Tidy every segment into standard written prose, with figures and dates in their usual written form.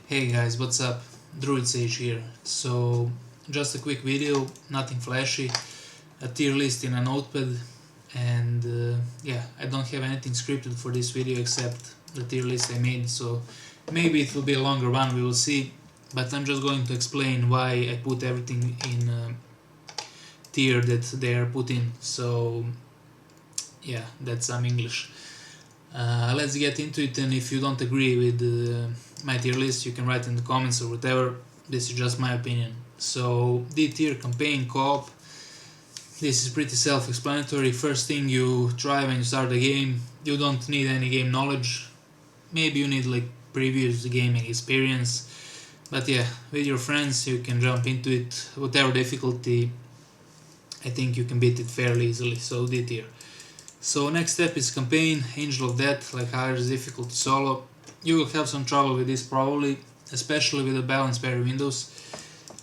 Hey guys, what's up? Druid Sage here. So, just a quick video, nothing flashy, a tier list in a notepad, and yeah, I don't have anything scripted for this video except the tier list I made, so maybe it will be a longer one, we will see, but I'm just going to explain why I put everything in tier that they are put in, so yeah, that's some English. Let's get into it, and if you don't agree with my tier list, you can write in the comments or whatever. This is just my opinion. So, D tier campaign co-op. This is pretty self-explanatory. First thing you try when you start the game, you don't need any game knowledge. Maybe you need like previous gaming experience. But yeah, with your friends you can jump into it, whatever difficulty. I think you can beat it fairly easily. So D tier. So next step is campaign, Angel of Death, like highest difficulty solo. You will have some trouble with this probably, especially with the balance parry windows.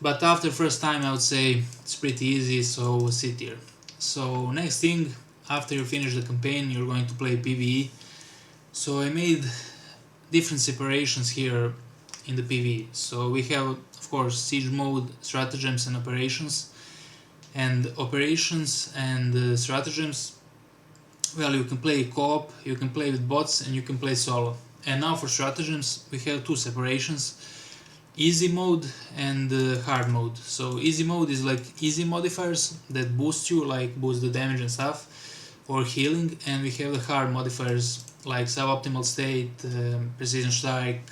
But after first time I would say it's pretty easy, so C tier. So next thing, after you finish the campaign you're going to play PVE. So I made different separations here in the PVE. So we have of course siege mode, stratagems and operations. And operations and stratagems, well, you can play co-op, you can play with bots, and you can play solo. And now for stratagems, we have two separations, easy mode and hard mode. So easy mode is like easy modifiers that boost you, like boost the damage and stuff, or healing, and we have the hard modifiers like suboptimal state, precision strike,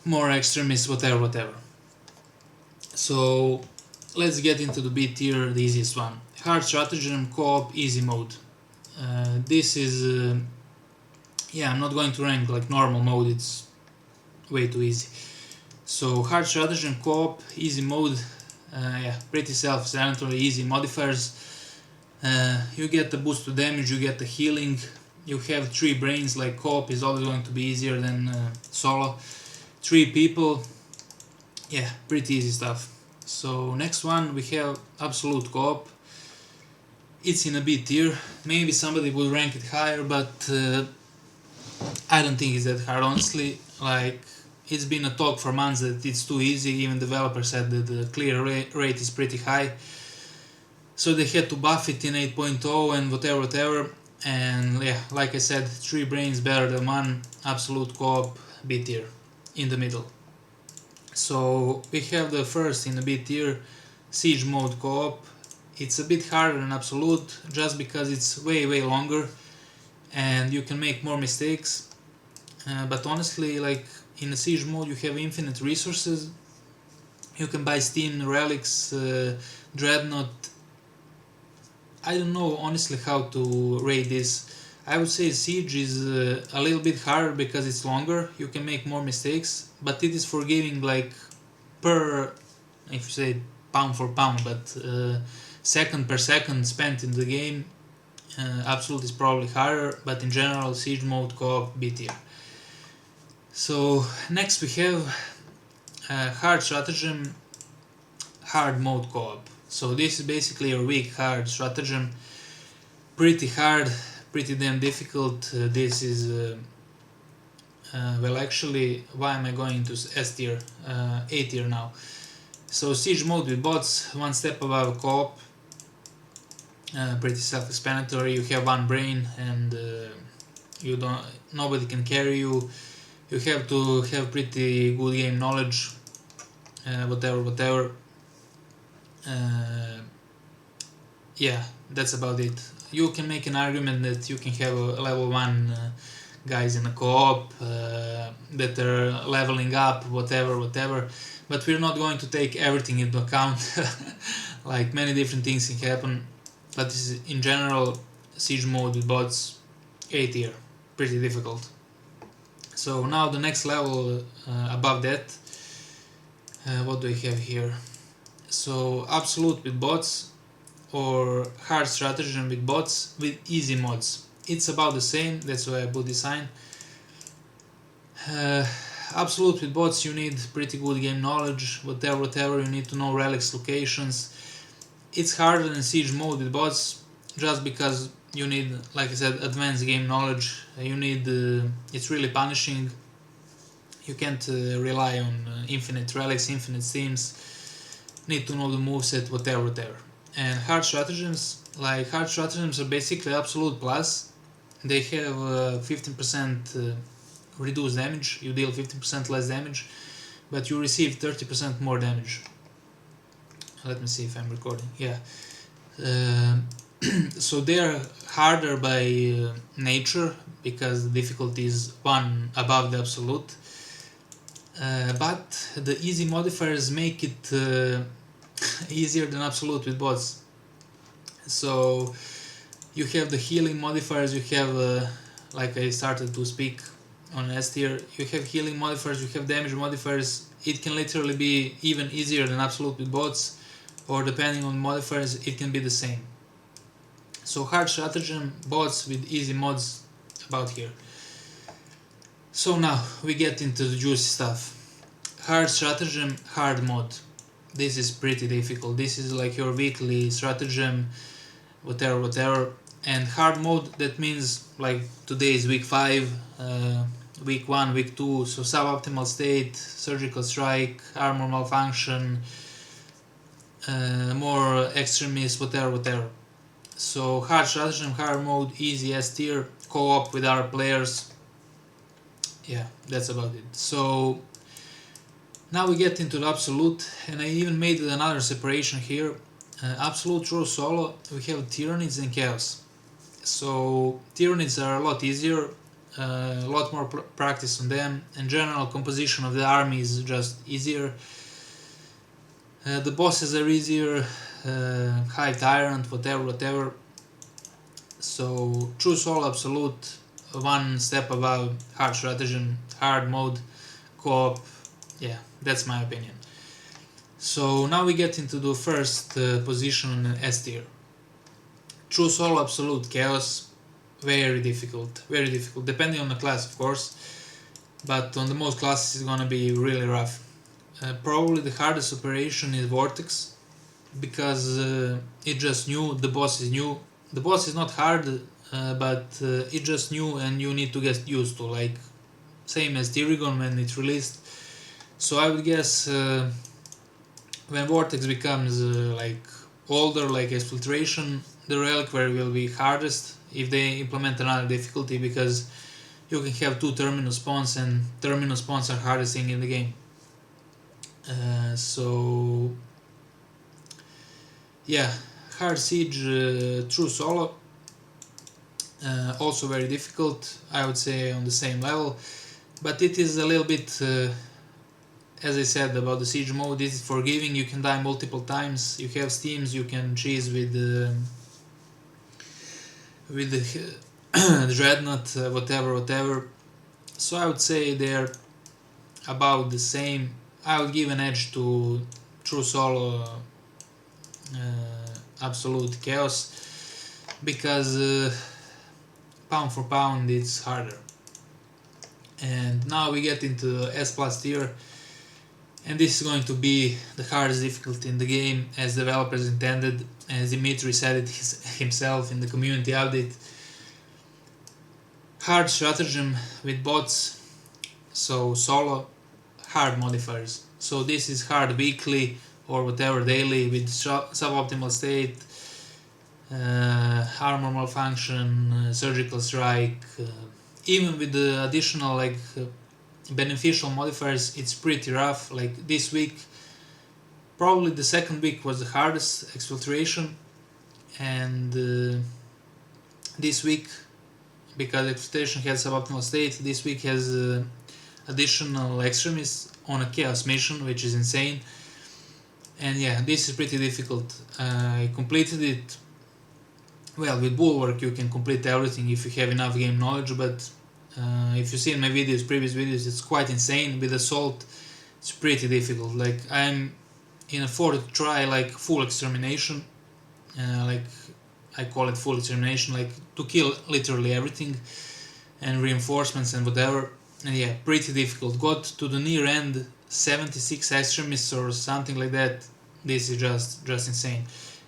more extremist, whatever. So let's get into the B tier, the easiest one. Hard stratagem, co-op, easy mode. This is, yeah, I'm not going to rank like normal mode, it's way too easy. So hard stratagem, co-op, easy mode, yeah, pretty self-explanatory, easy modifiers. You get the boost to damage, you get the healing, you have 3 brains, like co-op is always going to be easier than solo. 3 people, yeah, pretty easy stuff. So next one we have absolute co-op. It's in a B tier, maybe somebody will rank it higher, but I don't think it's that hard honestly. Like, it's been a talk for months that it's too easy, even developers said that the clear rate is pretty high. So they had to buff it in 8.0 and whatever, and yeah, like I said, 3 brains better than 1, absolute co-op, B tier, in the middle. So we have the first in the B tier, siege mode co-op. It's a bit harder than absolute just because it's way longer and you can make more mistakes, but honestly, like in the siege mode you have infinite resources, you can buy steam, relics, dreadnought. I don't know honestly how to rate this. I would say siege is a little bit harder because it's longer, you can make more mistakes, but it is forgiving like per, if you say pound for pound, but second per second spent in the game, absolute is probably higher, but in general siege mode co-op B tier. So next we have hard stratagem, hard mode co-op. So this is basically your weak hard stratagem, pretty hard, pretty damn difficult. This is well, actually, why am I going to S tier, A tier now? So siege mode with bots, one step above co-op, pretty self-explanatory. You have 1 brain and nobody can carry you. You have to have pretty good game knowledge, whatever. Yeah, that's about it. You can make an argument that you can have a level 1 guys in a co-op that are leveling up, whatever, but we're not going to take everything into account. Like, many different things can happen, but this is, in general, siege mode with bots, A tier, pretty difficult. So now the next level above that, what do I have here? So absolute with bots or hard stratagem with bots with easy mods. It's about the same, that's why I put this sign. Absolute with bots you need pretty good game knowledge, whatever, you need to know relics locations. It's harder than siege mode with bots just because you need, like I said, advanced game knowledge. You need, it's really punishing. You can't rely on infinite relics, infinite themes. Need to know the moveset, whatever. And hard stratagems, are basically absolute plus. They have 15% reduced damage. You deal 15% less damage, but you receive 30% more damage. Let me see if I'm recording. Yeah. So they are harder by nature because the difficulty is 1 above the absolute. But the easy modifiers make it easier than absolute with bots. So you have the healing modifiers, you have like I started to speak on S tier, you have healing modifiers, you have damage modifiers. It can literally be even easier than absolute with bots, or depending on modifiers it can be the same. So hard stratagem, bots with easy mods, about here. So now we get into the juicy stuff. Hard stratagem, hard mod. This is pretty difficult. This is like your weekly stratagem, whatever. And hard mode, that means like today is week 5, week 1, week 2, so suboptimal state, surgical strike, armor malfunction, more extremists, whatever. So hard stratagem, hard mode, easy S tier, co-op with our players. Yeah, that's about it. So now we get into the absolute, and I even made another separation here. Absolute true solo, we have Tyranids and Chaos. So Tyranids are a lot easier, a lot more practice on them, and general composition of the army is just easier. The bosses are easier, High Tyrant, whatever. So true solo, absolute, 1 step above hard stratagem, hard mode, co-op. Yeah, that's my opinion. So now we get into the first position on S tier. True solo, absolute, chaos, very difficult, depending on the class of course, but on the most classes it's gonna be really rough. Probably the hardest operation is Vortex, because it's just new, the boss is new. The boss is not hard, but it's just new and you need to get used to, like same as Tyrigon when it's released. So I would guess when Vortex becomes like older, like Exfiltration, the Reliquary will be hardest if they implement another difficulty, because you can have 2 terminal spawns, and terminal spawns are hardest thing in the game. So yeah, hard siege, true solo, also very difficult, I would say on the same level, but it is a little bit, as I said about the siege mode, this is forgiving, you can die multiple times, you have steams, you can cheese with the Dreadnought, whatever. So I would say they're about the same. I would give an edge to true solo, absolute chaos, because pound for pound it's harder. And now we get into S plus tier, and this is going to be the hardest difficulty in the game as developers intended, as Dimitri said it himself in the community update. Hard stratagem with bots, so solo, hard modifiers. So this is hard weekly or whatever daily with suboptimal state, armor malfunction, surgical strike, even with the additional like beneficial modifiers, it's pretty rough. Like this week, probably the second week was the hardest, Exfiltration, and this week, because Exfiltration has suboptimal state, this week has additional extremists on a chaos mission, which is insane. And yeah, this is pretty difficult. I completed it. Well, with Bulwark you can complete everything if you have enough game knowledge, but if you see in my previous videos, it's quite insane. With Assault, it's pretty difficult. Like I'm in a 4th try, like full extermination, like I call it full extermination, like to kill literally everything and reinforcements and whatever. And yeah, pretty difficult. Got to the near end, 76 extremists or something like that. This is just insane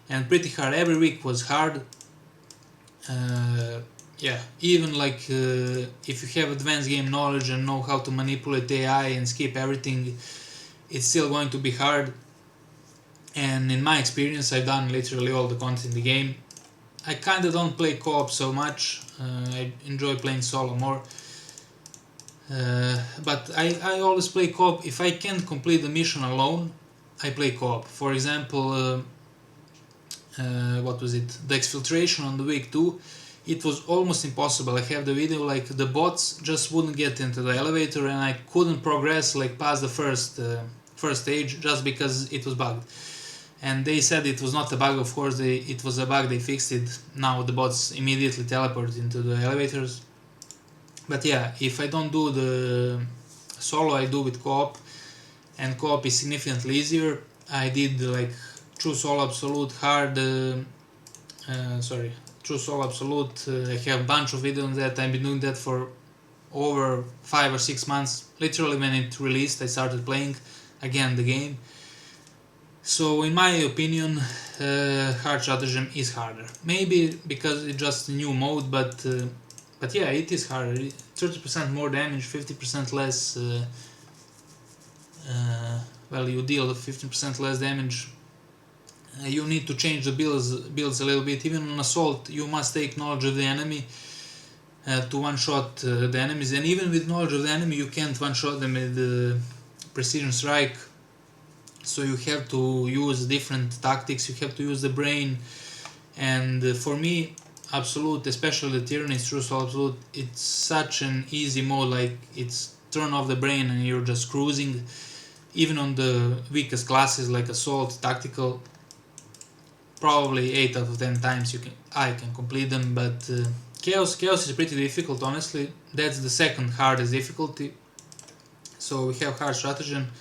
and pretty hard. Every week was hard. yeah, even like if you have advanced game knowledge and know how to manipulate AI and skip everything, it's still going to be hard. And in my experience, I've done literally all the content in the game. I kinda don't play co-op so much. I enjoy playing solo more. But I always play co-op. If I can't complete the mission alone, I play co-op. For example, what was it? The exfiltration on the week 2. It was almost impossible. I have the video, like the bots just wouldn't get into the elevator and I couldn't progress like past the first stage just because it was bugged. And they said it was not a bug, of course, it was a bug, they fixed it. Now the bots immediately teleport into the elevators. But yeah, if I don't do the solo, I do with co-op, and co-op is significantly easier. I did like true solo absolute, hard, true solo absolute. I have a bunch of videos on that. I've been doing that for over 5 or 6 months. Literally when it released, I started playing again the game. So in my opinion, hard stratagem is harder. Maybe because it's just a new mode, but yeah, it is harder. 30% more damage, 50% less. Well, you deal 15% less damage. You need to change the builds a little bit. Even on assault, you must take knowledge of the enemy to one-shot the enemies. And even with knowledge of the enemy, you can't one-shot them with precision strike. So you have to use different tactics. You have to use the brain. And for me, absolute, especially the Tyrannys True Soul Absolute, it's such an easy mode. Like it's turn off the brain and you're just cruising. Even on the weakest classes like assault, tactical, probably 8 out of 10 times I can complete them. But chaos is pretty difficult, honestly. That's the second hardest difficulty. So we have hard stratagem.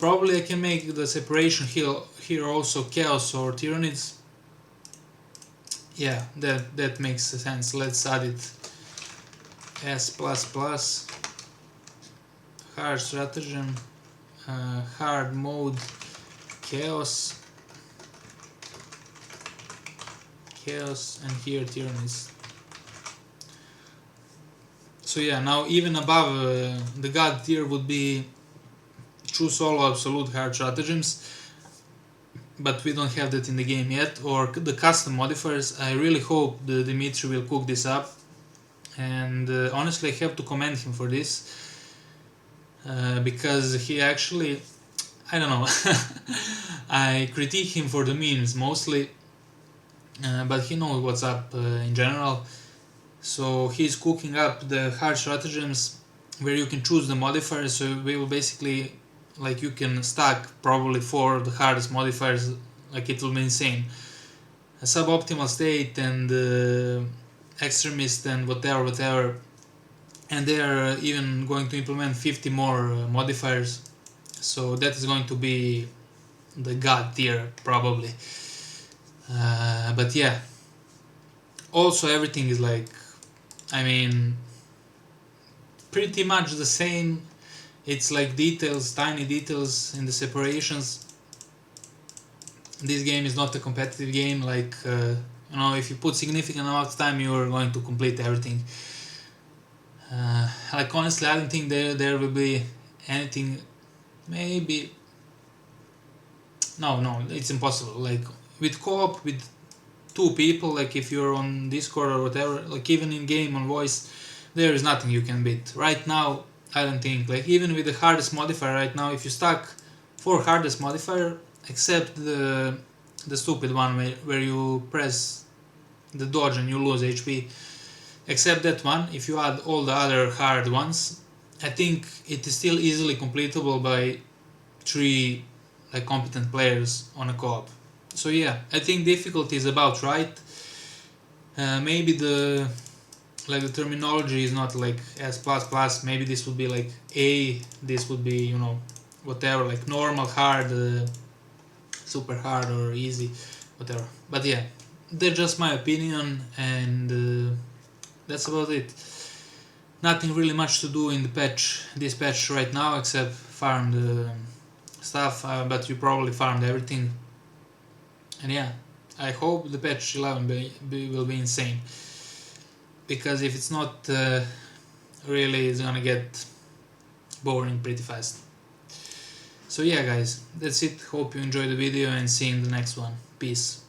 Probably I can make the separation here also chaos or Tyranids. Yeah, that makes sense. Let's add it. S++, hard stratagem, hard mode, chaos, and here Tyranids. So yeah, now even above the god tier would be true solo absolute hard stratagems, but we don't have that in the game yet, or the custom modifiers. I really hope the Dimitri will cook this up, and honestly I have to commend him for this, because he actually, I don't know, I critique him for the memes mostly, but he knows what's up in general. So he's cooking up the hard stratagems where you can choose the modifiers, so we will basically, like, you can stack probably 4 of the hardest modifiers, like it will be insane. A suboptimal state and extremist and whatever, and they are even going to implement 50 more modifiers, so that is going to be the god tier probably. But yeah, also everything is like, I mean, pretty much the same. It's like details, tiny details in the separations. This game is not a competitive game, like you know, if you put significant amount of time, you are going to complete everything. Like honestly, I don't think there will be anything. Maybe no, it's impossible. Like with co-op with 2 people, like if you're on Discord or whatever, like even in game on voice, there is nothing you can beat. Right now, I don't think, like even with the hardest modifier right now, if you stack 4 hardest modifier, except the stupid one where you press the dodge and you lose HP, except that one, if you add all the other hard ones, I think it is still easily completable by 3 like competent players on a co-op. So yeah, I think difficulty is about right. Maybe the terminology is not like S++, maybe this would be like A, this would be, you know, whatever, like normal, hard, super hard or easy, whatever. But yeah, that's just my opinion, and that's about it. Nothing really much to do in this patch right now, except farm the stuff, but you probably farmed everything. And yeah, I hope the patch 11 will be insane. because if it's not, really it's gonna get boring pretty fast. So yeah guys, that's it. Hope you enjoyed the video and see you in the next one. Peace.